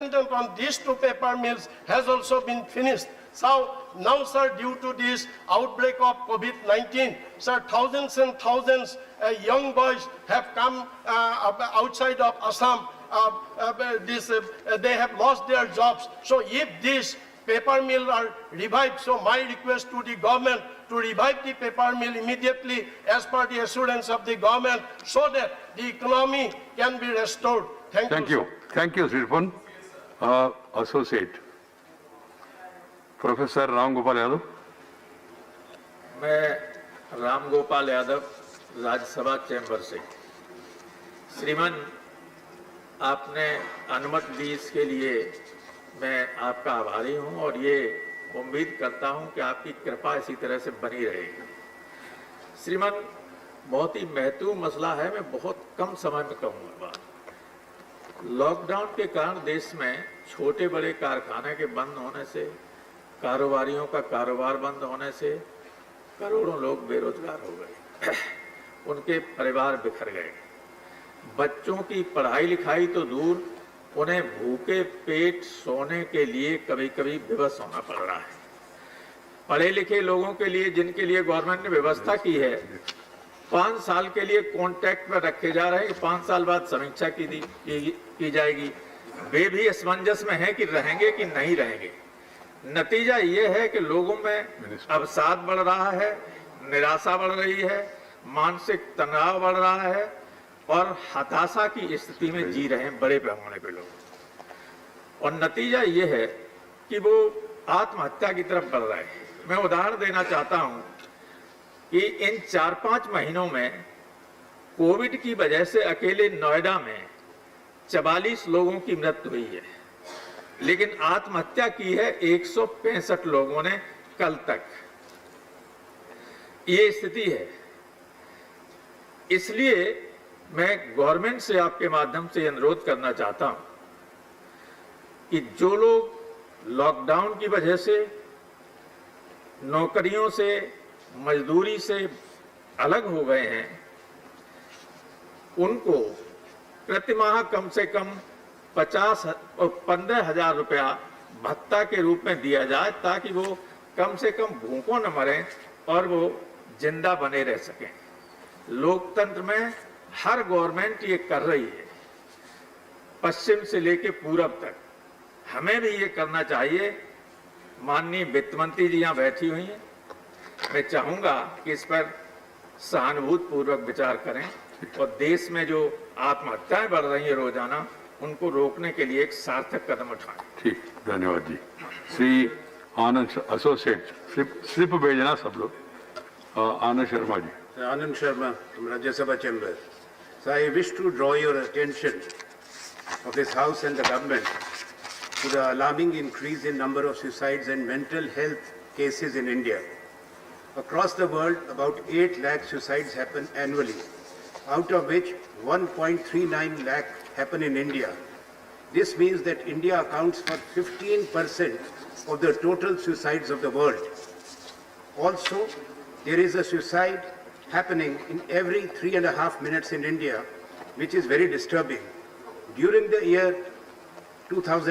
on these two paper mills has also been finished. So now, sir, due to this outbreak of COVID-19, sir, thousands and thousands young boys have come outside of Assam. They have lost their jobs. So if this paper mill are revived, so my request to the government to revive the paper mill immediately as per the assurance of the government, so that the economy can be restored. Thank you. Thank you, Srirpon. Associate professor Ram Gopal Yadav. मैं Ram Gopal Yadav Rajya Sabha chamber से। श्रीमान, आपने अनुमति दी इसके लिए मैं आपका आभारी हूं और ये उम्मीद करता हूं कि आपकी कृपा इसी तरह से बनी रहेगी। श्रीमान, बहुत ही महत्वपूर्ण मसला है, मैं बहुत कम समय में कहूँगा। लॉकडाउन के कारण देश में छोटे बड़े कारखाने के बंद होने से, कारोबारियों का कारोबार बंद होने से करोड़ों लोग बेरोजगार हो गए, उनके परिवार बिखर गए। बच्चों की पढ़ाई लिखाई तो दूर, उन्हें भूखे पेट सोने के लिए कभी कभी विवश होना पड़ रहा है। पढ़े लिखे लोगों के लिए, जिनके लिए गवर्नमेंट ने व्यवस्था की है, 5 साल के लिए कॉन्ट्रैक्ट पर रखे जा रहे हैं, 5 साल बाद समीक्षा की जाएगी। वे भी असमंजस में है कि रहेंगे कि नहीं रहेंगे। नतीजा ये है कि लोगों में अवसाद बढ़ रहा है, निराशा बढ़ रही है, मानसिक तनाव बढ़ रहा है और हताशा की स्थिति में जी रहे हैं बड़े पैमाने पे लोग। और नतीजा ये है कि वो आत्महत्या की तरफ बढ़ रहे हैं। मैं उदाहरण देना चाहता हूं कि इन 4-5 महीनों में कोविड की वजह से अकेले नोएडा में 44 लोगों की मृत्यु हुई है, लेकिन आत्महत्या की है 165 लोगों ने कल तक। ये स्थिति है। इसलिए मैं गवर्नमेंट से आपके माध्यम से अनुरोध करना चाहता हूं कि जो लोग लॉकडाउन की वजह से नौकरियों से, मजदूरी से अलग हो गए हैं, उनको प्रति माह कम से कम 15,000 रुपया भत्ता के रूप में दिया जाए, ताकि वो कम से कम भूखों न मरें और वो जिंदा बने रह सकें। लोकतंत्र में हर गवर्नमेंट ये कर रही है, पश्चिम से लेकर पूरब तक। हमें भी ये करना चाहिए। माननीय वित्त मंत्री जी यहाँ बैठी हुई हैं, मैं चाहूंगा कि इस पर सहानुभूति पूर्वक विचार करें और देश में जो आत्महत्याएं बढ़ रही है रोजाना, उनको रोकने के लिए एक सार्थक कदम उठाएं। ठीक, धन्यवाद जी। श्री आनंद एसोसिएट स्लिप भेजना सब लोग। Anand Sharma ji. Anand Sharma from Rajya Sabha Chamber. So I wish to draw your attention of this House and the government to the alarming increase in number of suicides and mental health cases in India. Across the world, about 8 lakh suicides happen annually, out of which 1.39 lakh happen in India. This means that India accounts for 15% of the total suicides of the world. Also, there is a suicide happening in every 3.5 minutes in India, which is very disturbing. During the year 2000,